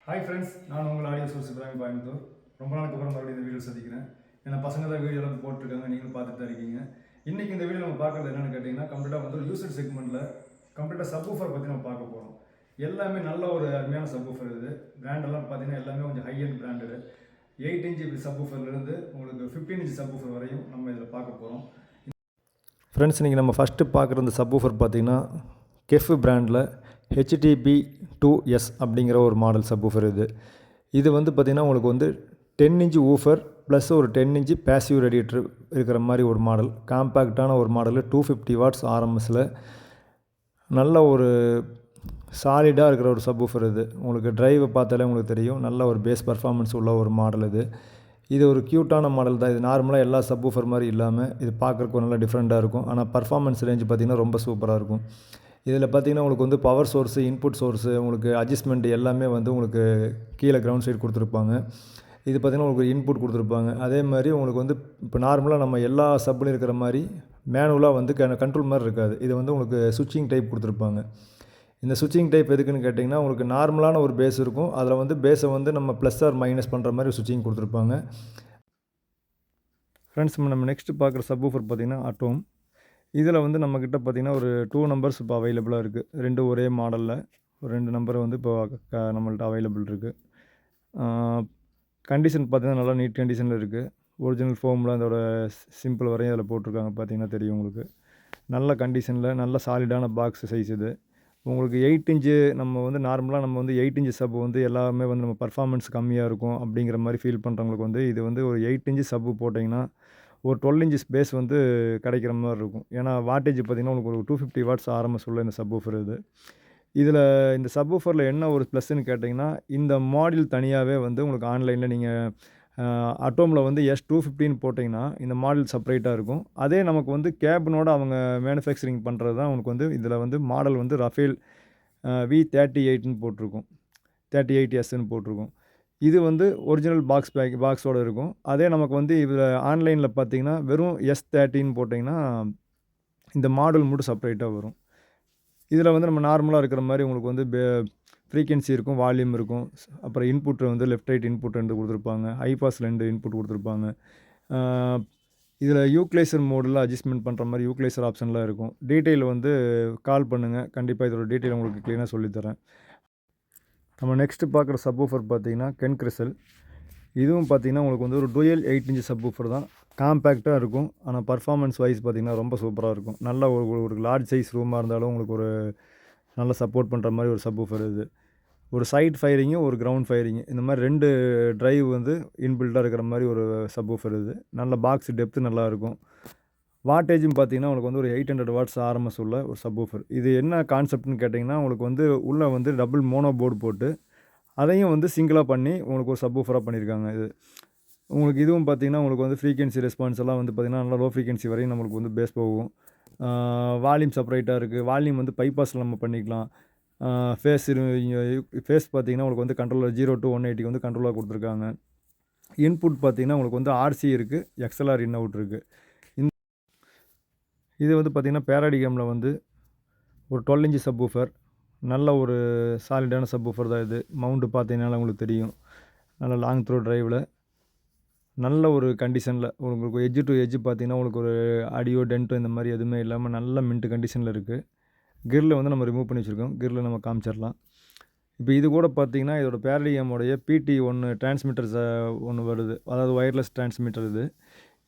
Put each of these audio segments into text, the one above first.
Hi friends, நான் உங்கள் audio source Ibrahim Coimbatore. ரொம்ப நாளுக்கு அப்புறம் மறுபடியும் இந்த வீடியோ சந்திக்கிறேன். ஏன்னா பசங்க தான் வீடியோலாம் போட்டிருக்காங்க, நீங்களும் பார்த்துட்டு தான் இருக்கீங்க. இன்றைக்கி இந்த வீடியோ நம்ம பார்க்குறது என்னென்னு கேட்டிங்கன்னா, கம்ப்ளீட்டாக வந்து ஒரு யூசர் செக்மெண்ட்டில் கம்ப்ளீட்டாக சப்வூஃபர் பற்றி நம்ம பார்க்க போகிறோம். எல்லாமே நல்ல ஒரு அருமையான சப்வூஃபர் இது. பிராண்டெல்லாம் பார்த்தீங்கன்னா எல்லாமே கொஞ்சம் ஹை அண்ட் பிராண்டடு. 8 இன்ச் சப்வூஃபர்லேருந்து உங்களுக்கு 15 இன்ச் சப்வூஃபர் வரையும் நம்ம இதில் பார்க்க போகிறோம். ஃப்ரெண்ட்ஸ், இன்றைக்கி நம்ம ஃபஸ்ட்டு பார்க்குற இந்த சப்வூஃபர் பார்த்தீங்கன்னா கெஃப் பிராண்டில் HTB2S அப்படிங்கிற ஒரு மாடல் சப்வூஃபர் இது. இது வந்து பார்த்திங்கன்னா உங்களுக்கு வந்து 10 இன்ச் ஊஃபர் ப்ளஸ் ஒரு 10 இன்ச் பேசிவ் ரேடியேட்டர் இருக்கிற மாதிரி ஒரு மாடல். காம்பேக்டான ஒரு மாடலு 250 வாட்ஸ் RMSல நல்ல ஒரு சாலிடாக இருக்கிற ஒரு சப்வூஃபர் இது. உங்களுக்கு டிரைவை பார்த்தாலே உங்களுக்கு தெரியும், நல்ல ஒரு பேஸ் பர்ஃபார்மன்ஸ் உள்ள ஒரு மாடல் இது. இது ஒரு க்யூட்டான மாடல் தான். இது நார்மலாக எல்லா சப்வூஃபர் மாதிரி இல்லாமல் இது பார்க்குறக்கு நல்லா டிஃப்ரெண்ட்டாக இருக்கும். ஆனால் பர்ஃபார்மன்ஸ் ரேஞ்ச் பார்த்திங்கன்னா ரொம்ப சூப்பராக இருக்கும். இதில் பார்த்திங்கன்னா உங்களுக்கு வந்து பவர் சோர்ஸு, இன்புட் சோர்ஸு, உங்களுக்கு அட்ஜஸ்ட்மெண்ட் எல்லாமே வந்து உங்களுக்கு கீழே கிரவுண்ட் சைடு கொடுத்துருப்பாங்க. இது பார்த்திங்கன்னா உங்களுக்கு இன்புட் கொடுத்துருப்பாங்க. அதே மாதிரி உங்களுக்கு வந்து இப்போ நார்மலாக நம்ம எல்லா சப்லையும் இருக்கிற மாதிரி மேனுவலாக வந்து கண்ட்ரோல் மாதிரி இருக்காது. இது வந்து உங்களுக்கு சுவிட்சிங் டைப் கொடுத்துருப்பாங்க. இந்த சுவிட்சிங் டைப் எதுக்குன்னு கேட்டிங்கன்னா, உங்களுக்கு நார்மலான ஒரு பேஸ் இருக்கும். அதில் வந்து பேஸை வந்து நம்ம ப்ளஸ் ஆர் மைனஸ் பண்ணுற மாதிரி சுவிட்சிங் கொடுத்துருப்பாங்க. ஃப்ரெண்ட்ஸ், நம்ம நெக்ஸ்ட்டு பார்க்குற சப்வூஃபர் பார்த்திங்கன்னா அட்டோம். இதில் வந்து நம்மக்கிட்ட பார்த்திங்கன்னா ஒரு 2 நம்பர்ஸ் இப்போ அவைலபிளாக இருக்குது. 2 ஒரே மாடலில் ஒரு 2 நம்பர் வந்து இப்போ நம்மள்ட்ட அவைலபிள் இருக்குது. கண்டிஷன் பார்த்திங்கன்னா நல்லா நீட் கண்டிஷனில் இருக்குது. ஒரிஜினல் ஃபோமில் அதோட சிம்பிள் வரையும் அதில் போட்டிருக்காங்க, பார்த்திங்கன்னா தெரியும் உங்களுக்கு. நல்ல கண்டிஷனில் நல்ல சாலிடான பாக்ஸ் சைஸ் இது. உங்களுக்கு 8 இன்ச்சு நம்ம வந்து நார்மலாக நம்ம வந்து 8 இன்ச்சு சப் வந்து எல்லாமே வந்து நம்ம பர்ஃபார்மன்ஸ் கம்மியாக இருக்கும் அப்படிங்கிற மாதிரி ஃபீல் பண்ணுறவங்களுக்கு வந்து இது வந்து ஒரு 8 இன்ச்சு சப்பு போட்டிங்கன்னா ஒரு 12 இன்ச்சஸ் பேஸ் வந்து கிடைக்கிற மாதிரி இருக்கும். ஏன்னா வாட்டேஜ் பார்த்திங்கன்னா உங்களுக்கு ஒரு 250 வாட்ஸ் RMS உள்ள இந்த சப்வூஃபர் இது. இதில் இந்த சப்வூஃபரில் என்ன ஒரு ப்ளஸ்ன்னு கேட்டிங்கன்னா, இந்த மாடல் தனியாகவே வந்து உங்களுக்கு ஆன்லைனில் நீங்கள் அட்டோமில் வந்து S250ன்னு போட்டிங்கன்னா இந்த மாடல் செப்பரேட்டாக இருக்கும். அதே நமக்கு வந்து கேபினோட அவங்க மேனுஃபேக்சரிங் பண்ணுறது தான் உங்களுக்கு வந்து இதில் வந்து மாடல் வந்து ரஃபேல் V38ன்னு போட்டிருக்கும், 38Sன்னு போட்டிருக்கும். இது வந்து ஒரிஜினல் பாக்ஸோடு இருக்கும். அதே நமக்கு வந்து இதில் ஆன்லைனில் பார்த்தீங்கன்னா வெறும் S30ன்னு போட்டிங்கன்னா இந்த மாடல் மட்டும் செப்பரேட்டாக வரும். இதில் வந்து நம்ம நார்மலாக இருக்கிற மாதிரி உங்களுக்கு வந்து ஃப்ரீக்வன்சி இருக்கும், வால்யூம் இருக்கும். அப்புறம் இன்புட் வந்து லெஃப்ட் ரைட் இன்புட் 2 கொடுத்துருப்பாங்க. ஹை பாஸ் 2 இன்புட் கொடுத்துருப்பாங்க. இதில் யூக்ளைசர் மோடில் அட்ஜஸ்ட்மெண்ட் பண்ணுற மாதிரி யூக்ளைசர் ஆப்ஷன்லாம் இருக்கும். டீட்டெயில் வந்து கால் பண்ணுங்கள், கண்டிப்பாக இதோட டீட்டெயில் உங்களுக்கு க்ளீனாக சொல்லித்தரேன். நம்ம நெக்ஸ்ட்டு பார்க்குற சப்வூஃபர் பார்த்திங்கன்னா கென் கிறிஸ்டல். இதுவும் பார்த்திங்கன்னா உங்களுக்கு வந்து ஒரு டூயல் 8 இன்ச் சப்வூஃபர் தான். காம்பேக்டாக இருக்கும். ஆனால் பர்ஃபார்மன்ஸ் வைஸ் பார்த்திங்கன்னா ரொம்ப சூப்பராக இருக்கும். நல்ல ஒரு லார்ஜ் சைஸ் ரூமாக இருந்தாலும் உங்களுக்கு ஒரு நல்ல சப்போர்ட் பண்ணுற மாதிரி ஒரு சப்வூஃபர் இது. ஒரு சைட் ஃபயரிங்கு, ஒரு கிரவுண்ட் ஃபயரிங்கு, இந்த மாதிரி 2 ட்ரைவ் வந்து இன்பில்ட்டாக இருக்கிற மாதிரி ஒரு சப்வூஃபர் இது. நல்ல பாக்ஸ் டெப்த்து நல்லாயிருக்கும். வாட்டேஜும் பார்த்திங்கன்னா உங்களுக்கு வந்து ஒரு 800 வாட்ஸ் RMS உள்ள ஒரு சப்வூஃபர். இது என்ன கான்செப்ட்னு கேட்டிங்கன்னா, உங்களுக்கு வந்து உள்ளே வந்து டபுள் மோனோ போர்டு போட்டு அதையும் வந்து சிங்கிளாக பண்ணி உங்களுக்கு ஒரு சப்வூஃபராக பண்ணியிருக்காங்க இது. உங்களுக்கு இதுவும் பார்த்திங்கன்னா உங்களுக்கு வந்து ஃப்ரீக்வன்சி ரெஸ்பான்ஸ் எல்லாம் வந்து பார்த்திங்கன்னா நல்லா லோ ஃப்ரீக்வன்சி வரையும் நம்மளுக்கு வந்து பேஸ் போகும். வால்யூம் செப்பரேட்டாக இருக்குது. வால்யூம் வந்து பைபாஸில் நம்ம பண்ணிக்கலாம். ஃபேஸ் பார்த்திங்கன்னா உங்களுக்கு வந்து கண்ட்ரோலர் 0 to 180 வந்து கண்ட்ரோலாக கொடுத்துருக்காங்க. இன்புட் பார்த்திங்கன்னா உங்களுக்கு வந்து RC இருக்குது, XLR இன் அவுட் இருக்குது. இது வந்து பார்த்திங்கன்னா பேராடிகமில் வந்து ஒரு 12 இன்ச் சப்வூஃபர். நல்ல ஒரு சாலிடான சப்வூஃபர் தான் இது. மவுண்ட்டு பார்த்தீங்கன்னால உங்களுக்கு தெரியும். நல்ல லாங் த்ரோ டிரைவில் நல்ல ஒரு கண்டிஷனில் உங்களுக்கு எட்ஜ் டு எட்ஜ் பார்த்திங்கன்னா உங்களுக்கு ஒரு ஆடியோ டென்ட்டோ இந்த மாதிரி எதுவுமே இல்லாமல் நல்ல மின்ட் கண்டிஷனில் இருக்குது. கிரில் வந்து நம்ம ரிமூவ் பண்ணி வச்சுருக்கோம். கிரில் நம்ம காமிச்சிடலாம். இப்போ இது கூட பார்த்திங்கன்னா இதோட பேராடிகமுடைய PT1 டிரான்ஸ்மிட்டர்ஸ் ஒன்று வருது. அதாவது ஒயர்லெஸ் டிரான்ஸ்மிட்டர் இது.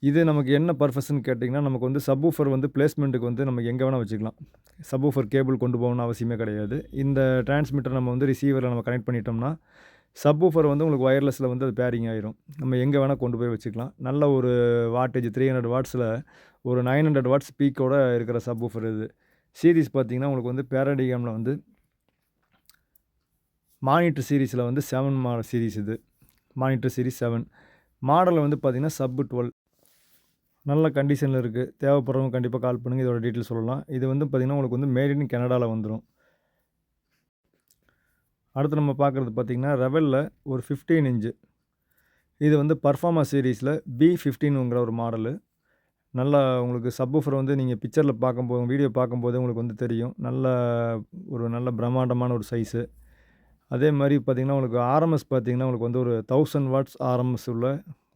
இது நமக்கு என்ன பர்பஸ்ன்னு கேட்டிங்கன்னா, நமக்கு வந்து சப்வூஃபர் வந்து பிளேஸ்மெண்ட்டுக்கு வந்து நம்ம எங்கே வேணால் வச்சுக்கலாம். சப்வூஃபர் கேபிள் கொண்டு போகணும்னு அவசியமே கிடையாது. இந்த டிரான்ஸ்மிட்டர் நம்ம வந்து ரிசீவரில் நம்ம கனெக்ட் பண்ணிட்டோம்னா சப்வூஃபர் வந்து உங்களுக்கு ஒயர்லெஸில் வந்து அது பேரிங் ஆயிரும். நம்ம எங்கே வேணால் கொண்டு போய் வச்சுக்கலாம். நல்ல ஒரு வாட்டேஜ் 300 வாட்ஸில் ஒரு 900 வாட்ஸ் பீக்கோட இருக்கிற சப்வூஃபர் இது. சீரிஸ் பார்த்திங்கன்னா உங்களுக்கு வந்து பேராடிகமில் வந்து மானிட்டர் சீரிஸில் வந்து 7 மாடல் சீரிஸ் இது. மானிட்டர் சீரிஸ் 7 மாடலில் வந்து பார்த்திங்கன்னா sub-12 நல்ல கண்டிஷனில் இருக்குது. தேவைப்படுறவங்க கண்டிப்பாக கால் பண்ணுங்கள், இதோட டீட்டெயில் சொல்லலாம். இது வந்து பார்த்திங்கன்னா உங்களுக்கு வந்து மேட் இன் கனடாவில் வந்துடும். அடுத்து நம்ம பார்க்குறது பார்த்திங்கன்னா ரெவலில் ஒரு 15 இன்ச்சு. இது வந்து பர்ஃபார்மா சீரீஸில் B15ங்கிற ஒரு மாடலு. நல்லா உங்களுக்கு சப்வூஃபர் வந்து நீங்கள் பிக்சரில் பார்க்கும்போது வீடியோ பார்க்கும்போது உங்களுக்கு வந்து தெரியும். நல்ல பிரம்மாண்டமான ஒரு சைஸு. அதே மாதிரி பார்த்தீங்கன்னா, உங்களுக்கு ஆர்எம்எஸ் பார்த்தீங்கன்னா, உங்களுக்கு வந்து ஒரு 1000 வாட்ஸ் ஆர்எம்எஸ் உள்ள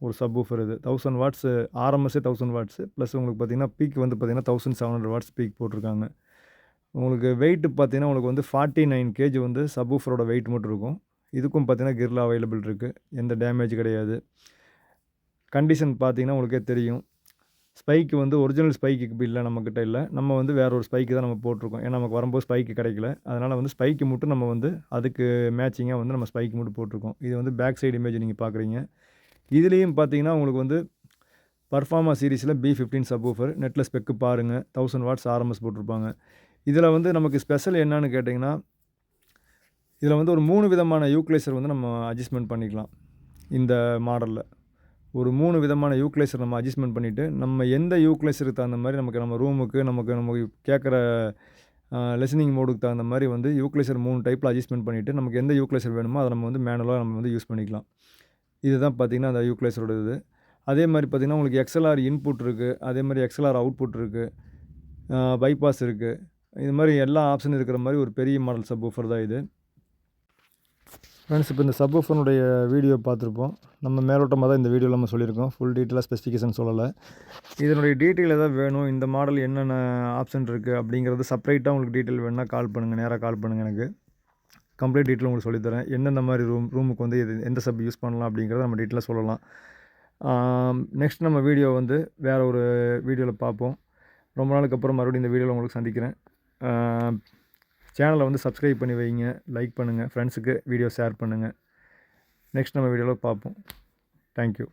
ஒரு சப்வூஃபர் இது. 1000 வாட்ஸ் ஆர்எம்எஸ்ஸே 1000 வாட்ஸ் ப்ளஸ் உங்களுக்கு பார்த்தீங்கன்னா, பீக் வந்து பார்த்தீங்கன்னா 1700 வாட்ஸ் பீக் போட்டிருக்காங்க. உங்களுக்கு வெயிட் பார்த்தீங்கன்னா, உங்களுக்கு வந்து 49 கேஜி வந்து சப்வூஃபரோட வெயிட் மட்டும் இருக்கும். இதுக்கும் பார்த்தீங்கன்னா, கிர்ல அவைலபிள் இருக்குது. எந்த டேமேஜ் கிடையாது. கண்டிஷன் பார்த்தீங்கன்னா, உங்களுக்கே தெரியும். ஸ்பைக்கு வந்து ஒரிஜினல் ஸ்பைக்கு இல்லை நம்மக்கிட்ட இல்லை. நம்ம வந்து வேற ஒரு ஸ்பைக்கு தான் நம்ம போட்டிருக்கோம். ஏன்னா நமக்கு வரும்போது ஸ்பைக்கு கிடைக்கல. அதனால் வந்து ஸ்பைக்கு மட்டும் நம்ம வந்து அதுக்கு மேட்சிங்காக வந்து நம்ம ஸ்பைக்கு மட்டும் போட்டிருக்கோம். இது வந்து பேக் சைடு இமேஜ் நீங்கள் பார்க்குறீங்க. இதுலேயும் பார்த்தீங்கன்னா, உங்களுக்கு வந்து பர்ஃபார்மா சீரிஸில் B15 சப்வூஃபர் நெட்டில் ஸ்பெக்கு பாருங்கள். 1000 வாட்ஸ் ஆர்எம்எஸ் போட்டிருப்பாங்க. இதில் வந்து நமக்கு ஸ்பெஷல் என்னன்னு கேட்டிங்கன்னா, இதில் வந்து ஒரு 3 விதமான ஈக்குவலைசர் வந்து நம்ம அட்ஜஸ்ட்மெண்ட் பண்ணிக்கலாம். இந்த மாடலில் ஒரு 3 விதமான ஈக்குவலைசர் நம்ம அட்ஜஸ்ட்மெண்ட் பண்ணிவிட்டு, நம்ம எந்த ஈக்குவலைசருக்கு தகுந்த மாதிரி நம்ம ரூமுக்கு நமக்கு கேட்குற லிசனிங் மோடுக்கு தகுந்த மாதிரி வந்து ஈக்குவலைசர் 3 டைப்பில் அட்ஜஸ்ட்மெண்ட் பண்ணிவிட்டு, நமக்கு எந்த ஈக்குவலைசர் வேணுமோ அதை நம்ம வந்து மேனுவலாக நம்ம வந்து யூஸ் பண்ணிக்கலாம். இதுதான் பார்த்தீங்கன்னா, அந்த ஈக்குவலைசரோட இது. அதே மாதிரி பார்த்தீங்கன்னா, உங்களுக்கு XLR இன்புட் இருக்குது. அதே மாதிரி XLR அவுட்புட் இருக்குது. பைபாஸ் இருக்குது. இது மாதிரி எல்லா ஆப்ஷனும் இருக்கிற மாதிரி ஒரு பெரிய மாடல் சப்வூஃபர் தான் இது. ஃப்ரெண்ட்ஸ், இப்போ இந்த சப்வூஃபருடைய வீடியோ பார்த்துருப்போம். நம்ம மேலோட்டமாக தான் இந்த வீடியோவில் நம்ம சொல்லியிருக்கோம். ஃபுல் டீட்டெயிலாக ஸ்பெசிஃபிகேஷன் சொல்லலை. இதனுடைய டீட்டெயில் எதாவது வேணும், இந்த மாடல் என்னென்ன ஆப்ஷன் இருக்குது அப்படிங்கிறது செப்பரேட்டாக உங்களுக்கு டீட்டெயில் வேணும்னா கால் பண்ணுங்கள். நேராக கால் பண்ணுங்கள் எனக்கு. கம்ப்ளீட் டீட்டெயில் உங்களுக்கு சொல்லித்தரேன். எந்தெந்த மாதிரி ரூமுக்கு வந்து எந்த சப் யூஸ் பண்ணலாம் அப்படிங்கிறத நம்ம டீட்டெயிலாக சொல்லலாம். நெக்ஸ்ட் நம்ம வீடியோ வந்து வேறு ஒரு வீடியோவில் பார்ப்போம். ரொம்ப நாளுக்கு அப்புறம் மறுபடியும் இந்த வீடியோவில் உங்களுக்கு சந்திக்கிறேன். சேனலை வந்து சப்ஸ்கிரைப் பண்ணி வைங்க, லைக் பண்ணுங்கள், ஃப்ரெண்ட்ஸுக்கு வீடியோ ஷேர் பண்ணுங்கள். நெக்ஸ்ட் நம்ம வீடியோவில் பார்ப்போம். தேங்க்யூ.